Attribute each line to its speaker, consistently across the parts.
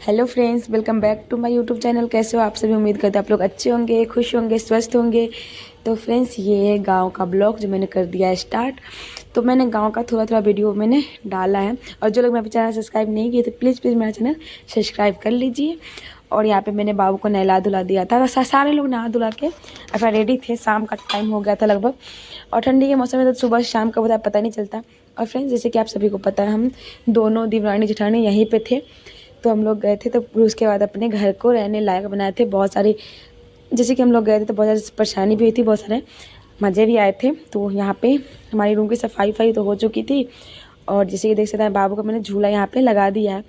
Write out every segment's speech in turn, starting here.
Speaker 1: Hello friends, welcome back to my YouTube channel. कैसे हो आप सभी? उम्मीद करते हैं आप लोग अच्छे होंगे, खुश होंगे, स्वस्थ होंगे। तो फ्रेंड्स, ये है गांव का ब्लॉग जो मैंने कर दिया है स्टार्ट। तो मैंने गांव का थोड़ा थोड़ा वीडियो मैंने डाला है, और जो लोग मेरे चैनल सब्सक्राइब नहीं किए तो प्लीज़ प्लीज़ मेरा चैनल सब्सक्राइब कर लीजिए। और यहाँ पे मैंने बाबू को नहला धुला दिया था। सारे लोग नहा धुला के अपना रेडी थे। शाम का टाइम हो गया था लगभग, और ठंडी के मौसम में तो सुबह शाम का होता है पता नहीं चलता। और फ्रेंड्स, जैसे कि आप सभी को पता है, हम दोनों देवरानी जेठानी यहीं पे थे। तो हम लोग गए थे, तो फिर उसके बाद अपने घर को रहने लायक बनाए थे। बहुत सारी, जैसे कि हम लोग गए थे तो बहुत सारी परेशानी भी हुई थी, बहुत सारे मज़े भी आए थे। तो यहाँ पे हमारी रूम की सफाई तो हो चुकी थी। और जैसे कि देख सकते हैं, बाबू का मैंने झूला यहाँ पे लगा दिया है।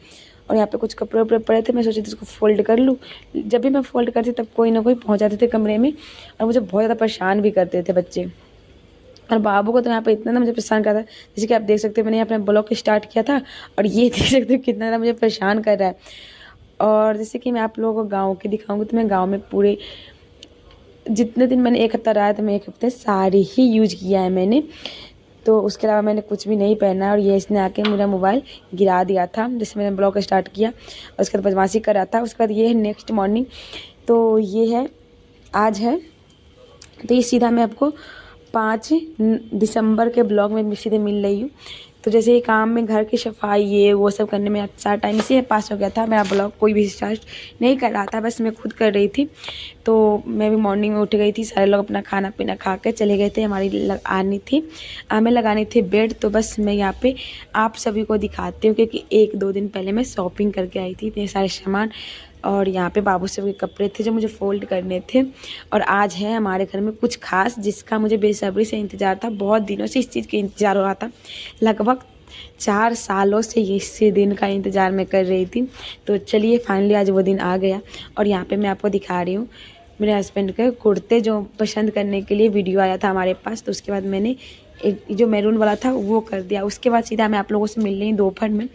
Speaker 1: और यहाँ पे कुछ कपड़े उपड़े पड़े थे, मैं सोची थी उसको फोल्ड कर लूँ। जब भी मैं फोल्ड करती तब कोई ना कोई पहुँच जाते थे कमरे में, और मुझे बहुत ज़्यादा परेशान भी करते थे बच्चे। और बाबू को तो यहाँ पे इतना ना मुझे परेशान कर रहा है। जैसे कि आप देख सकते हो, मैंने अपना ब्लॉग स्टार्ट किया था, और ये देख सकते हो कितना ज़्यादा मुझे परेशान कर रहा है। और जैसे कि मैं आप लोगों को गाँव के दिखाऊंगी, तो मैं गाँव में पूरे जितने दिन मैंने 1 हफ्ता रहा तो मैं 1 हफ्ते साड़ी ही यूज़ किया है मैंने। तो उसके अलावा मैंने कुछ भी नहीं पहना। और ये इसने आके मेरा मोबाइल गिरा दिया था जैसे मैंने ब्लॉग स्टार्ट किया, और उसके बाद बदमाशी कर रहा था। उसके बाद ये है नेक्स्ट मॉर्निंग। तो ये है, आज है। तो ये सीधा मैं आपको 5 दिसंबर के ब्लॉग में सीधे मिल रही हूँ। तो जैसे ये काम में घर की सफाई ये वो सब करने में सारा टाइम इसी में पास हो गया था। मेरा ब्लॉग कोई भी स्टार्ट नहीं कर रहा था, बस मैं खुद कर रही थी। तो मैं भी मॉर्निंग में उठ गई थी, सारे लोग अपना खाना पीना खा के चले गए थे। हमारी आनी थी, हमें लगानी थी बेड। तो बस मैं यहाँ पे आप सभी को दिखाती हूँ, क्योंकि 1-2 दिन पहले मैं शॉपिंग करके आई थी, इतने सारे सामान। और यहाँ पे बाबू सब के कपड़े थे जो मुझे फ़ोल्ड करने थे। और आज है हमारे घर में कुछ खास, जिसका मुझे बेसब्री से इंतज़ार था। बहुत दिनों से इस चीज़ का इंतज़ार हो रहा था, लगभग 4 सालों से ये इसी दिन का इंतज़ार मैं कर रही थी। तो चलिए फाइनली आज वो दिन आ गया। और यहाँ पे मैं आपको दिखा रही हूँ मेरे हस्बैंड के कुर्ते जो पसंद करने के लिए वीडियो आया था हमारे पास। तो उसके बाद मैंने एक जो मैरून वाला था वो कर दिया। उसके बाद सीधा मैं आप लोगों से मिल रही हूँ दोपहर में।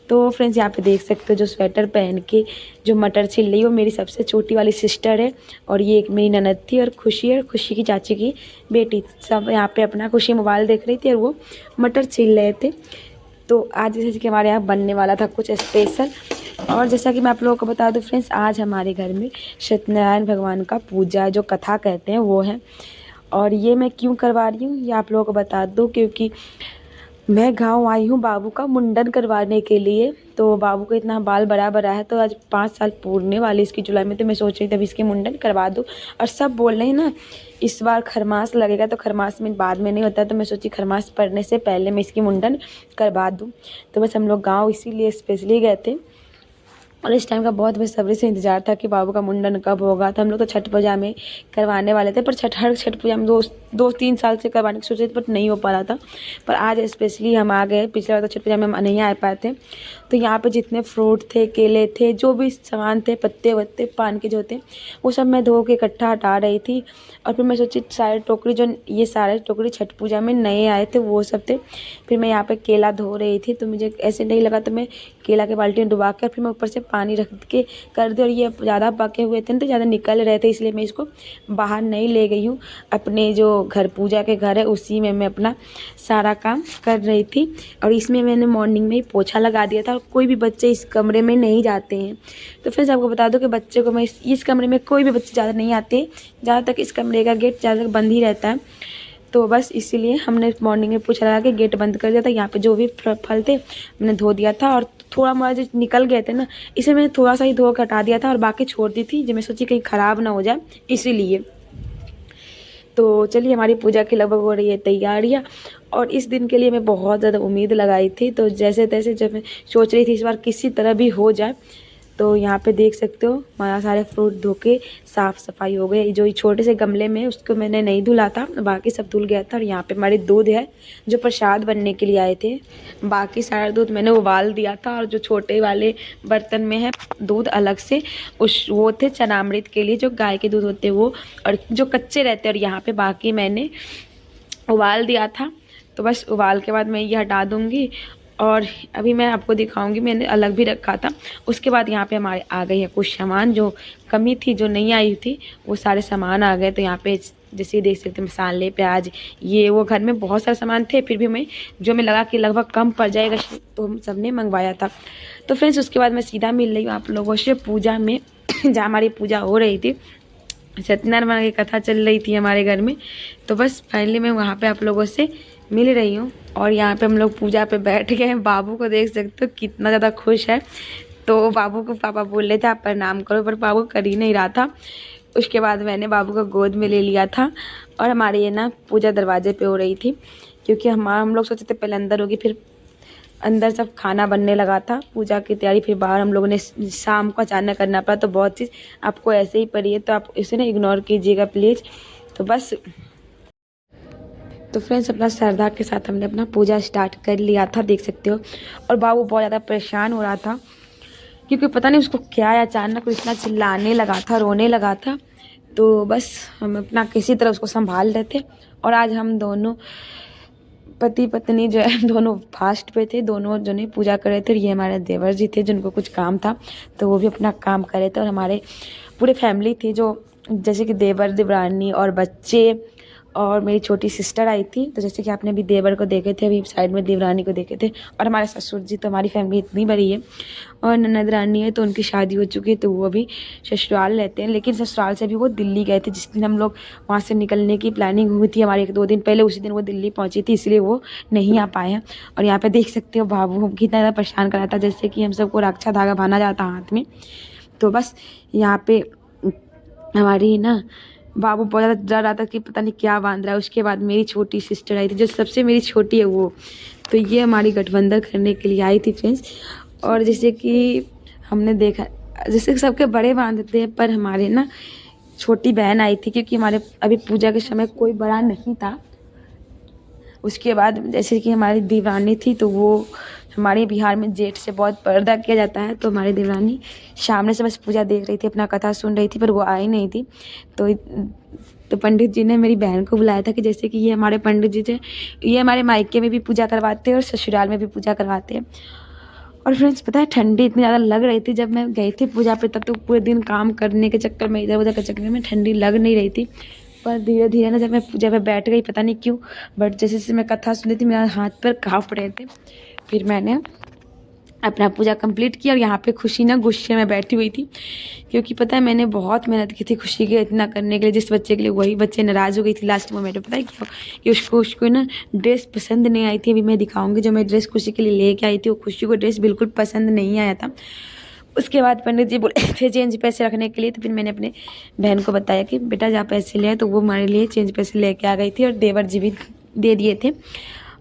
Speaker 1: तो फ्रेंड्स, यहाँ पे देख सकते हो जो स्वेटर पहन के जो मटर छिल रही है वो मेरी सबसे छोटी वाली सिस्टर है। और ये एक मेरी ननद थी, और खुशी की चाची की बेटी। सब यहाँ पे अपना खुशी मोबाइल देख रही थी और वो मटर छिल रहे थे। तो आज जैसे कि हमारे यहाँ बनने वाला था कुछ स्पेशल। और जैसा कि मैं आप लोगों को बता दूं फ्रेंड्स, आज हमारे घर में सत्यनारायण भगवान का पूजा जो कथा कहते हैं वो है। और ये मैं क्यों करवा रही हूँ ये आप लोगों को बता दूँ, क्योंकि मैं गांव आई हूँ बाबू का मुंडन करवाने के लिए। तो बाबू को इतना बाल बड़ा बड़ा है, तो आज 5 साल पूरने वाली इसकी जुलाई में। तो मैं सोच रही थी अभी इसकी मुंडन करवा दूँ। और सब बोल रहे हैं ना इस बार खरमास लगेगा, तो खरमास में बाद में नहीं होता। तो मैं सोची खरमास पड़ने से पहले मैं इसकी मुंडन करवा दूँ। तो बस हम लोग गाँव इसीलिए स्पेशली गए थे। और इस टाइम का बहुत बेसब्री से इंतजार था कि बाबू का मुंडन कब होगा। तो हम लोग तो छठ पूजा में करवाने वाले थे, पर हर छठ पूजा में 2-3 साल से करवाने की सोचे थे, बट नहीं हो पा रहा था। पर आज स्पेशली हम आ गए। पिछले बार तो छठ पूजा में हम नहीं आ पाए थे। तो यहाँ पे जितने फ्रूट थे, केले थे, जो भी सामान थे, पत्ते वत्ते पान के जो थे, वो सब मैं धो के इकट्ठा हटा रही थी। और फिर मैं सोची सारे टोकरी जो ये सारे टोकरी छठ पूजा में नए आए थे वो सब थे। फिर मैं यहाँ पे केला धो रही थी, तो मुझे ऐसे नहीं लगा, तो मैं केला के बाल्टी में डुबा के फिर मैं ऊपर से पानी रख के कर दी। और ये ज़्यादा पके हुए थे तो ज़्यादा निकल रहे थे, इसलिए मैं इसको बाहर नहीं ले गई हूँ। अपने जो घर पूजा के घर है उसी में मैं अपना सारा काम कर रही थी। और इसमें मैंने मॉर्निंग में ही पोछा लगा दिया था। और कोई भी बच्चे इस कमरे में नहीं जाते हैं। तो फिर आपको बता दो कि बच्चे को मैं इस कमरे में कोई भी बच्चे ज़्यादा नहीं आते, ज़्यादा तक इस कमरे का गेट ज़्यादा तक बंद ही रहता है। तो बस इसीलिए हमने मॉर्निंग में पोछा लगा के गेट बंद कर दिया था। यहाँ पे जो भी फल थे मैंने धो दिया था। और थोड़ा मोड़ा जो निकल गए थे ना, इसे मैंने थोड़ा सा ही धो के हटा दिया था, और बाकी छोड़ दी थी, जो मैं सोची कहीं ख़राब ना हो जाए इसीलिए। तो चलिए, हमारी पूजा की लगभग हो रही है तैयारियाँ। और इस दिन के लिए मैं बहुत ज़्यादा उम्मीद लगाई थी। तो जैसे तैसे जब मैं सोच रही थी इस बार किसी तरह भी हो जाए। तो यहाँ पे देख सकते हो हमारा सारे फ्रूट धो के साफ़ सफाई हो गई। जो ये छोटे से गमले में उसको मैंने नहीं धुला था, बाकी सब धुल गया था। और यहाँ पे हमारे दूध है जो प्रसाद बनने के लिए आए थे। बाकी सारा दूध मैंने उबाल दिया था। और जो छोटे वाले बर्तन में है दूध अलग से, उस वो थे चनामृत के लिए, जो गाय के दूध होते हैं वो, और जो कच्चे रहते हैं। और यहाँ पे बाकी मैंने उबाल दिया था। तो बस उबाल के बाद मैं ये हटा दूँगी। और अभी मैं आपको दिखाऊंगी, मैंने अलग भी रखा था। उसके बाद यहाँ पे हमारे आ गई है कुछ सामान जो कमी थी, जो नहीं आई थी, वो सारे सामान आ गए। तो यहाँ पे जैसे देख सकते हैं मसाले, प्याज, ये वो, घर में बहुत सारे सामान थे, फिर भी मैं लगा कि लगभग कम पड़ जाएगा, तो हम सब ने मंगवाया था। तो फ्रेंड्स उसके बाद मैं सीधा मिल रही हूँ आप लोगों से पूजा में जहाँ हमारी पूजा हो रही थी। सत्यनारायण की कथा चल रही थी हमारे घर में। तो बस फाइनली मैं वहाँ पे आप लोगों से मिल रही हूँ। और यहाँ पे हम लोग पूजा पे बैठ गए हैं। बाबू को देख सकते हो कितना ज़्यादा खुश है। तो बाबू को पापा बोल रहे थे आप प्रणाम करो, पर बाबू कर ही नहीं रहा था। उसके बाद मैंने बाबू को गोद में ले लिया था। और हमारी ये ना पूजा दरवाजे पे हो रही थी, क्योंकि हम लोग सोचे थे पहले अंदर होगी, फिर अंदर सब खाना बनने लगा था, पूजा की तैयारी। फिर बाहर हम लोगों ने शाम को अचानक करना पड़ा, तो बहुत चीज़ आपको ऐसे ही पड़ी है, तो आप इसे ना इग्नोर कीजिएगा प्लीज़। तो बस, तो फ्रेंड्स अपना श्रद्धा के साथ हमने अपना पूजा स्टार्ट कर लिया था, देख सकते हो। और बाबू बहुत ज़्यादा परेशान हो रहा था, क्योंकि पता नहीं उसको क्या है, अचानक इतना चिल्लाने लगा था, रोने लगा था। तो बस हम अपना किसी तरह उसको संभाल रहे थे। और आज हम दोनों पति पत्नी जो है दोनों फास्ट पे थे, दोनों जने पूजा कर रहे थे। ये हमारे देवर जी थे जिनको कुछ काम था, तो वो भी अपना काम कर रहे थे। और हमारे पूरे फैमिली थी, जो जैसे कि देवर, देवरानी और बच्चे और मेरी छोटी सिस्टर आई थी। तो जैसे कि आपने अभी देवर को देखे थे, अभी साइड में देवरानी को देखे थे। और हमारे ससुर जी, तो हमारी फैमिली इतनी बड़ी है। और ननद रानी है, तो उनकी शादी हो चुकी है, तो वो अभी ससुराल रहते हैं। लेकिन ससुराल से भी वो दिल्ली गए थे। जिस दिन हम लोग वहाँ से निकलने की प्लानिंग हुई थी हमारी 1-2 दिन पहले, उसी दिन वो दिल्ली पहुँची थी, इसलिए वो नहीं आ पाए हैं। और यहाँ पे देख सकते हो बाबू कितना ज़्यादा परेशान कर रहा था, जैसे कि हम सबको रक्षा धागा बांधा जाता हाथ में। तो बस यहाँ पे हमारी ना बाबू बहुत ज़्यादा डर रहा था कि पता नहीं क्या बांध रहा है। उसके बाद मेरी छोटी सिस्टर आई थी, जो सबसे मेरी छोटी है वो। तो ये हमारी गठबंधन करने के लिए आई थी फ्रेंड्स। और जैसे कि हमने देखा, जैसे कि सबके बड़े बांधते हैं, पर हमारे ना छोटी बहन आई थी, क्योंकि हमारे अभी पूजा के समय कोई बड़ा नहीं था। उसके बाद जैसे कि हमारी देवरानी थी, तो वो हमारे बिहार में जेठ से बहुत पर्दा किया जाता है। तो हमारी देवरानी सामने से बस पूजा देख रही थी, अपना कथा सुन रही थी, पर वो आई नहीं थी। तो पंडित जी ने मेरी बहन को बुलाया था कि जैसे कि ये हमारे पंडित जी थे, ये हमारे मायके में भी पूजा करवाते हैं और ससुराल में भी पूजा करवाते हैं। और फ्रेंड्स पता है ठंडी इतनी ज़्यादा लग रही थी जब मैं गई थी पूजा पे, तब तो पूरे दिन काम करने के चक्कर में, इधर उधर के चक्कर में ठंडी लग नहीं रही थी। पर धीरे धीरे ना जब मैं पूजा पे बैठ गई, पता नहीं क्यों, बट जैसे जैसे मैं कथा सुन रही थी, मेरा हाथ पैर काँप रहे थे। फिर मैंने अपना पूजा कंप्लीट किया। और यहाँ पे खुशी ना गुस्से में बैठी हुई थी, क्योंकि पता है मैंने बहुत मेहनत की थी खुशी के इतना करने के लिए, जिस बच्चे के लिए, वही बच्चे नाराज़ हो गई थी लास्ट मोमेंट में। पता है क्या, कि उसको ना ड्रेस पसंद नहीं आई थी। अभी मैं दिखाऊंगी, जो मैं ड्रेस खुशी के लिए लेके आई थी, वो खुशी को ड्रेस बिल्कुल पसंद नहीं आया था। उसके बाद पंडित जी बोले थे चेंज पैसे रखने के लिए। तो फिर मैंने अपने बहन को बताया कि बेटा जहाँ पैसे ले आए, तो वो हमारे लिए चेंज पैसे लेके आ गई थी, और देवर जी भी दे दिए थे।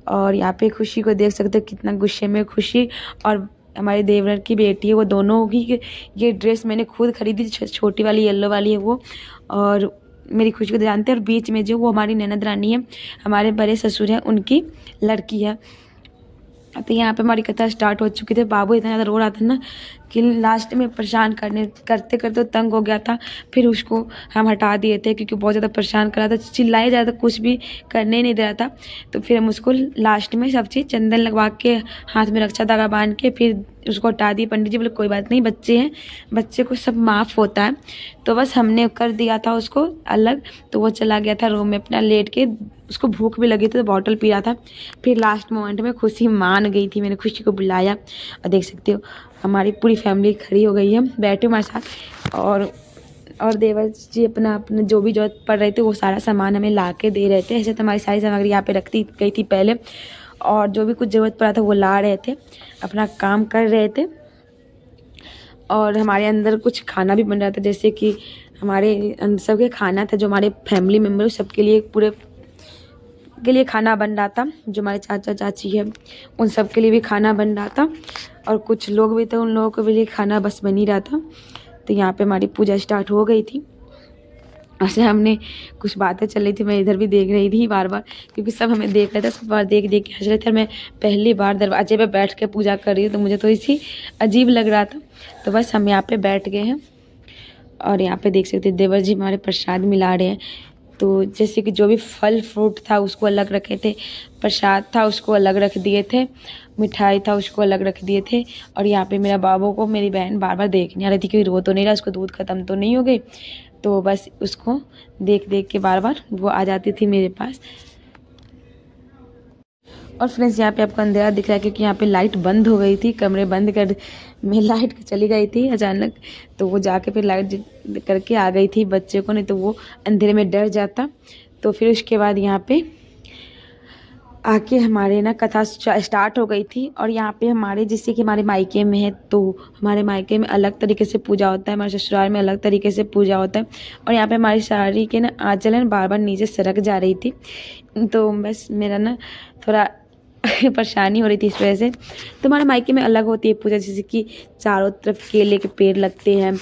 Speaker 1: और यहाँ पे खुशी को देख सकते हो कितना गुस्से में खुशी और हमारे देवर की बेटी है, वो दोनों ही, ये ड्रेस मैंने खुद खरीदी थी, छोटी वाली येलो वाली है वो। और मेरी खुशी को जानते हैं। और बीच में जो वो हमारी ननद रानी है, हमारे बड़े ससुर हैं, उनकी लड़की है। तो यहाँ पे हमारी कथा स्टार्ट हो चुकी थी। बाबू इतना ज़्यादा रो रहा था ना कि लास्ट में परेशान करते करते तंग हो गया था। फिर उसको हम हटा दिए थे, क्योंकि बहुत ज़्यादा परेशान कर रहा था, चिल्लाए जा रहा था, कुछ भी करने ही नहीं दे रहा था। तो फिर हम उसको लास्ट में सब चीज़ चंदन लगवा के, हाथ में रक्षा धागा बांध के, फिर उसको हटा दिए। पंडित जी बोले कोई बात नहीं, बच्चे हैं, बच्चे को सब माफ़ होता है। तो बस हमने कर दिया था उसको अलग। तो वो चला गया था रूम में अपना लेट के, उसको भूख भी लगी थी, तो बॉटल पी रहा था। फिर लास्ट मोमेंट में खुशी मान गई थी, मैंने खुशी को बुलाया। और देख सकते हो हमारी पूरी फैमिली खड़ी हो गई है, बैठे हमारे साथ। और देवर जी अपना अपना जो भी जरूरत पड़ रही थी, वो सारा सामान हमें ला के दे रहे थे। ऐसे तो हमारी सारी सामग्री यहाँ पे रखती गई थी पहले, और जो भी कुछ ज़रूरत पड़ा था वो ला रहे थे, अपना काम कर रहे थे। और हमारे अंदर कुछ खाना भी बन रहा था, जैसे कि हमारे सबके खाना था, जो हमारे फैमिली मेम्बर सबके लिए, पूरे के लिए खाना बन रहा था। जो हमारे चाचा चाची है, उन सब के लिए भी खाना बन रहा था। और कुछ लोग भी थे, उन लोगों के लिए खाना बस बन ही रहा था। तो यहाँ पे हमारी पूजा स्टार्ट हो गई थी। ऐसे हमने कुछ बातें चल रही थी, मैं इधर भी देख रही थी बार बार, क्योंकि सब हमें देख रहे थे, सब बार देख देख के हंस रहे थे। और मैं पहली बार दरवाजे पे बैठ के पूजा कर रही हूँ, तो मुझे तो इसी अजीब लग रहा था। तो बस हम यहाँ पे बैठ गए हैं। और यहाँ पे देख सकते देवर जी हमारे प्रसाद मिला रहे हैं। तो जैसे कि जो भी फल फ्रूट था उसको अलग रखे थे, प्रसाद था उसको अलग रख दिए थे, मिठाई था उसको अलग रख दिए थे। और यहाँ पे मेरा बाबू को मेरी बहन बार बार देखने आ रही थी, क्योंकि रो तो नहीं रहा, उसको दूध ख़त्म तो नहीं हो गई। तो बस उसको देख देख के बार बार वो आ जाती थी मेरे पास। और फ्रेंड्स यहाँ पे आपको अंधेरा दिख रहा है क्योंकि यहाँ पे लाइट बंद हो गई थी, कमरे बंद कर में लाइट चली गई थी अचानक। तो वो जाके फिर लाइट करके आ गई थी बच्चे को, नहीं तो वो अंधेरे में डर जाता। तो फिर उसके बाद यहाँ पे आके हमारे ना कथा स्टार्ट हो गई थी। और यहाँ पे हमारे जैसे कि हमारे मायके में है, तो हमारे मायके में अलग तरीके से पूजा होता है, हमारे ससुराल में अलग तरीके से पूजा होता है। और यहाँ पे हमारी साड़ी के ना आंचल है बार बार नीचे सरक जा रही थी, तो बस मेरा ना थोड़ा परेशानी हो रही थी इस वजह से। तो हमारे मायके में अलग होती है पूजा, जैसे कि चारों तरफ केले के पेड़ लगते हैं,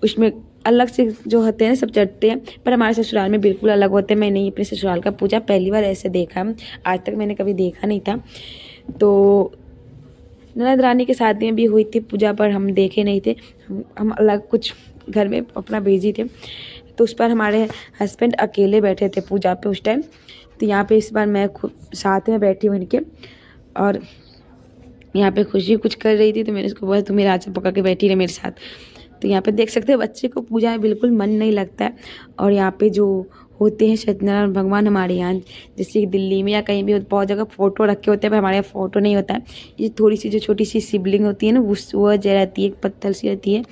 Speaker 1: उसमें अलग से जो होते हैं सब चढ़ते हैं। पर हमारे ससुराल में बिल्कुल अलग होते हैं। मैंने अपने ससुराल का पूजा पहली बार ऐसे देखा है, आज तक मैंने कभी देखा नहीं था। तो ननद रानी के शादी में भी हुई थी पूजा, पर हम देखे नहीं थे, हम अलग कुछ घर में अपना बिजी थे। तो उस पर हमारे हस्बैंड अकेले बैठे थे पूजा पे उस टाइम। तो यहाँ पे इस बार मैं खुद साथ में बैठी हूँ इनके, और यहाँ पे खुशी कुछ कर रही थी, तो मैंने उसको बोला तुम मेरा आँचल पकड़ के बैठी रहे मेरे साथ। तो यहाँ पे देख सकते हैं बच्चे को पूजा में बिल्कुल मन नहीं लगता है। और यहाँ पे जो होते हैं सत्यनारायण भगवान हमारे यहाँ, जैसे कि दिल्ली में या कहीं भी बहुत जगह फ़ोटो रखे होते हैं, पर हमारे यहाँ फ़ोटो नहीं होता है। ये थोड़ी सी जो छोटी सी शिवलिंग होती है ना, उस वो जो रहती है, एक पत्थर सी रहती है,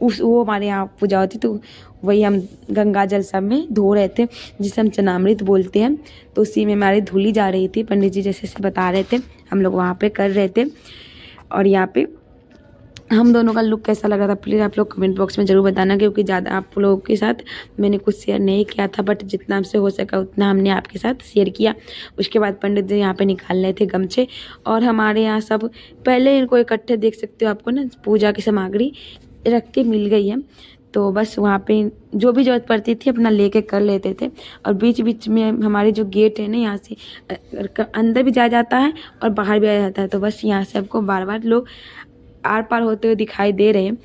Speaker 1: वो हमारे यहाँ पूजा होती है। तो वही हम गंगा जल सब में धो रहे थे, जिसे हम चनामृत बोलते हैं। तो उसी में हमारी धुली जा रही थी, पंडित जी जैसे बता रहे थे, हम लोग वहाँ पे कर रहे थे। और यहाँ पे हम दोनों का लुक कैसा लगा था प्लीज़ आप लोग कमेंट बॉक्स में ज़रूर बताना, क्योंकि ज़्यादा आप लोगों के साथ मैंने कुछ शेयर नहीं किया था, बट जितना हमसे हो सका उतना हमने आपके साथ शेयर किया। उसके बाद पंडित जी यहाँ पे निकाल रहे थे गमछे, और हमारे यहाँ सब पहले इनको इकट्ठे देख सकते हो, आपको ना पूजा की सामग्री रख के मिल गई है। तो बस वहाँ पे जो भी ज़रूरत पड़ती थी अपना लेके कर लेते थे। और बीच बीच में हमारे जो गेट है ना, यहाँ से अंदर भी जाया जाता है और बाहर भी आया जाता है। तो बस यहाँ से आपको बार बार लोग आर पार होते हुए दिखाई दे रहे हैं।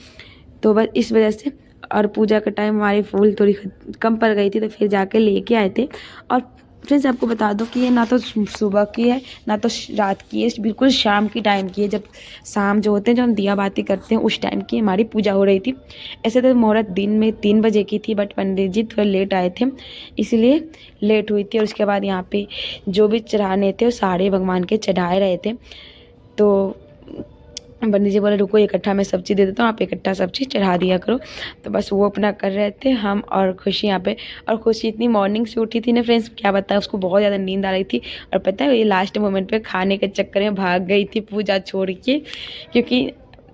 Speaker 1: तो बस इस वजह से, और पूजा का टाइम हमारी फूल थोड़ी कम पड़ गई थी, तो फिर जाके लेके आए थे। और फ्रेंड्स आपको बता दो कि ये ना तो सुबह की है ना तो रात की है, बिल्कुल शाम की टाइम की है। जब शाम जो होते हैं, जब हम दिया बाती करते हैं, उस टाइम की हमारी पूजा हो रही थी। ऐसे तो मुहूर्त दिन में 3 बजे की थी, बट पंडित जी थोड़ा लेट आए थे, इसलिए लेट हुई थी। और उसके बाद यहाँ पे जो भी चढ़ाने थे वो सारे भगवान के चढ़ाए रहे थे। तो पंडित जी बोले रुको इकट्ठा मैं सब चीज़ दे देता हूँ, आप इकट्ठा सब चीज़ चढ़ा दिया करो। तो बस वो अपना कर रहे थे, हम और खुशी यहाँ पे। और खुशी इतनी मॉर्निंग से उठी थी ना फ्रेंड्स, क्या बताएं, उसको बहुत ज़्यादा नींद आ रही थी। और पता है ये लास्ट मोमेंट पे खाने के चक्कर में भाग गई थी पूजा छोड़ के, क्योंकि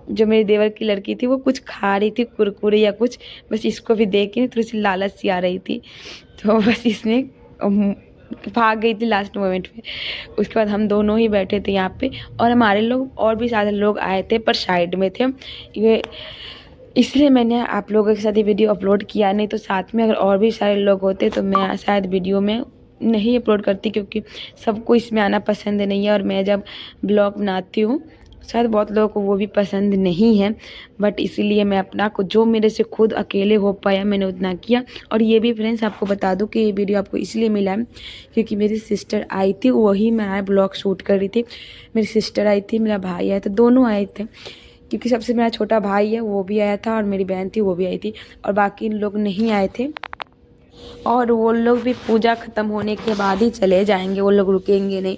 Speaker 1: जो मेरे देवर की लड़की थी वो कुछ खा रही थी कुरकुरे या कुछ, बस इसको भी देख के थोड़ी सी लालच सी आ रही थी। तो बस इसने भाग गई थी लास्ट मोमेंट पे। उसके बाद हम दोनों ही बैठे थे यहाँ पे, और हमारे लोग और भी ज़्यादा लोग आए थे पर साइड में थे ये, इसलिए मैंने आप लोगों के साथ ये वीडियो अपलोड किया। नहीं तो साथ में अगर और भी सारे लोग होते तो मैं शायद वीडियो में नहीं अपलोड करती, क्योंकि सबको इसमें आना पसंद नहीं है। और मैं जब ब्लॉग बनाती हूँ शायद बहुत लोगों को वो भी पसंद नहीं है, बट इसीलिए मैं अपना को जो मेरे से खुद अकेले हो पाया मैंने उतना किया। और ये भी फ्रेंड्स आपको बता दूं कि ये वीडियो आपको इसलिए मिला है क्योंकि मेरी सिस्टर आई थी, वही मैं ब्लॉग शूट कर रही थी। मेरी सिस्टर आई थी, मेरा भाई आया था, दोनों आए थे, क्योंकि सबसे मेरा छोटा भाई है वो भी आया था, और मेरी बहन थी वो भी आई थी, और बाकी लोग नहीं आए थे। और वो लोग भी पूजा ख़त्म होने के बाद ही चले जाएंगे, वो लोग रुकेंगे नहीं।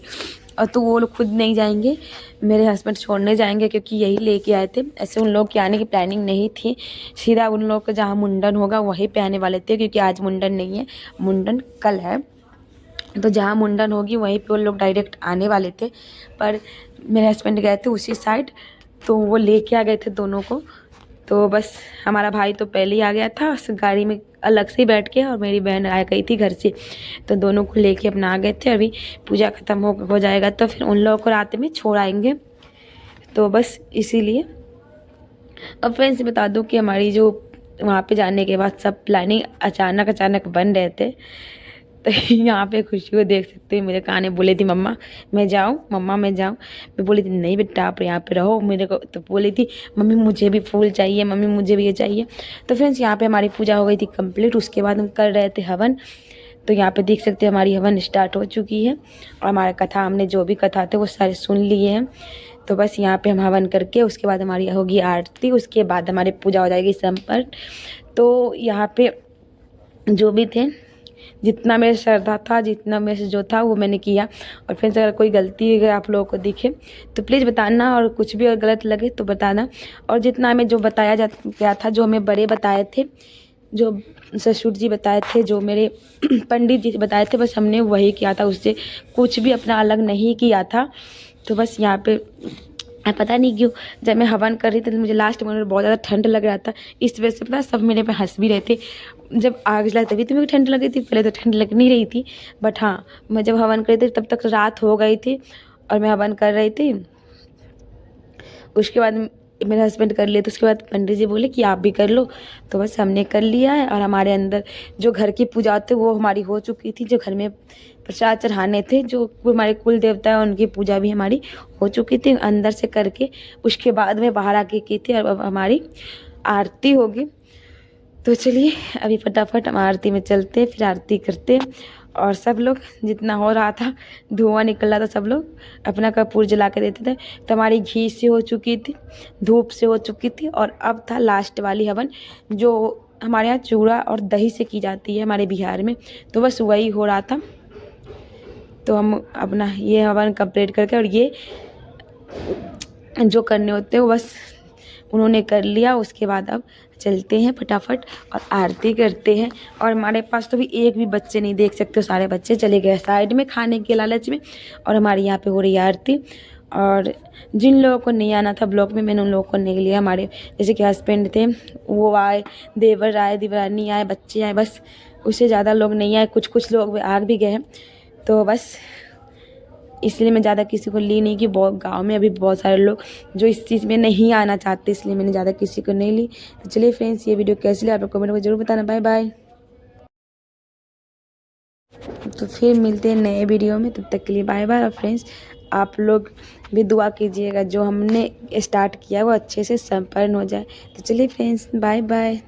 Speaker 1: और तो वो लोग खुद नहीं जाएंगे, मेरे हस्बैंड छोड़ने जाएंगे, क्योंकि यही लेके आए थे। ऐसे उन लोग के आने की प्लानिंग नहीं थी, सीधा उन लोग का जहाँ मुंडन होगा वहीं पे आने वाले थे, क्योंकि आज मुंडन नहीं है, मुंडन कल है। तो जहाँ मुंडन होगी वहीं पे वो लोग डायरेक्ट आने वाले थे, पर मेरे हस्बैंड गए थे उसी साइड, तो वो लेके आ गए थे दोनों को। तो बस हमारा भाई तो पहले ही आ गया था उस गाड़ी में अलग से ही बैठ के, और मेरी बहन आ गई थी घर से, तो दोनों को लेके अपना आ गए थे। अभी पूजा ख़त्म हो जाएगा तो फिर उन लोगों को रात में छोड़ आएंगे, तो बस इसीलिए। अब फ्रेंड्स बता दूं कि हमारी जो वहाँ पे जाने के बाद सब प्लानिंग अचानक बन रहे थे। तो यहाँ पे खुशी को देख सकते हैं, मेरे कान में बोली थी मम्मा मैं जाऊँ, मम्मा मैं जाऊँ। मैं बोली थी नहीं बेटा आप यहाँ पे रहो मेरे को। तो बोली थी मम्मी मुझे भी फूल चाहिए, मम्मी मुझे भी ये चाहिए। तो फ्रेंड्स यहाँ पे हमारी पूजा हो गई थी कंप्लीट। उसके बाद हम कर रहे थे हवन। तो यहाँ पे देख सकते हैं हमारी हवन स्टार्ट हो चुकी है और हमारा कथा, हमने जो भी कथा थे वो सारे सुन लिए हैं। तो बस यहाँ पे हम हवन करके उसके बाद हमारी होगी आरती, उसके बाद हमारी पूजा हो जाएगी संपन्न। तो यहाँ पे जो भी थे, जितना मेरे श्रद्धा था, जितना मेरे से जो था वो मैंने किया। और फ्रेंड्स अगर कोई गलती अगर आप लोगों को दिखे तो प्लीज़ बताना, और कुछ भी अगर गलत लगे तो बताना। और जितना हमें जो बताया गया था, जो हमें बड़े बताए थे, जो ससुर जी बताए थे, जो मेरे पंडित जी बताए थे, बस हमने वही किया था, उससे कुछ भी अपना अलग नहीं किया था। तो बस यहाँ पे पता नहीं क्यों जब मैं हवन कर रही थी तो मुझे लास्ट में बहुत ज़्यादा ठंड लग रहा था। इस वजह से पता सब मेरे पे हंस भी रहे थे। जब आग जलाई तभी तो मुझे ठंड लग रही थी, पहले तो ठंड लग नहीं रही थी। बट हाँ, मैं जब हवन कर रही थी तब तक रात हो गई थी और मैं हवन कर रही थी। उसके बाद मेरे हस्बैंड कर लिए, तो उसके बाद पंडित जी बोले कि आप भी कर लो। तो बस हमने कर लिया है। और हमारे अंदर जो घर की पूजा होती है वो हमारी हो चुकी थी। जो घर में प्रसाद चढ़ाने थे, जो हमारे कुल देवता है, उनकी पूजा भी हमारी हो चुकी थी अंदर से करके। उसके बाद में बाहर आके की थी और अब हमारी आरती होगी। तो चलिए अभी फटाफट हम आरती में चलते, फिर आरती करते। और सब लोग जितना हो रहा था, धुआं निकल रहा था, सब लोग अपना कपूर जला के देते थे। तो हमारी घी से हो चुकी थी, धूप से हो चुकी थी, और अब था लास्ट वाली हवन, जो हमारे यहाँ चूड़ा और दही से की जाती है हमारे बिहार में। तो बस वही हो रहा था। तो हम अपना ये हवन कंप्लीट करके, और ये जो करने होते हैं वो बस उन्होंने कर लिया। उसके बाद अब चलते हैं फटाफट और आरती करते हैं। और हमारे पास तो भी एक भी बच्चे नहीं, देख सकते हो सारे बच्चे चले गए साइड में खाने के लालच में। और हमारे यहाँ पे हो रही है आरती। और जिन लोगों को नहीं आना था ब्लॉग में, मैंने उन लोगों को नहीं लिया। हमारे जैसे कि हस्बैंड थे वो आए, देवर आए, देवरानी आए, बच्चे आए, बस उससे ज़्यादा लोग नहीं आए। कुछ लोग आ भी गए हैं। तो बस इसलिए मैं ज़्यादा किसी को ली नहीं, कि बहुत गांव में अभी बहुत सारे लोग जो इस चीज़ में नहीं आना चाहते, इसलिए मैंने ज़्यादा किसी को नहीं ली। तो चलिए फ्रेंड्स, ये वीडियो कैसी लगी आप लोग कमेंट में ज़रूर बताना। Bye bye. तो फिर मिलते हैं नए वीडियो में, तब तक के लिए बाय बाय। और फ्रेंड्स आप लोग भी दुआ कीजिएगा जो हमने स्टार्ट किया वो अच्छे से संपन्न हो जाए। तो चलिए फ्रेंड्स, बाय बाय।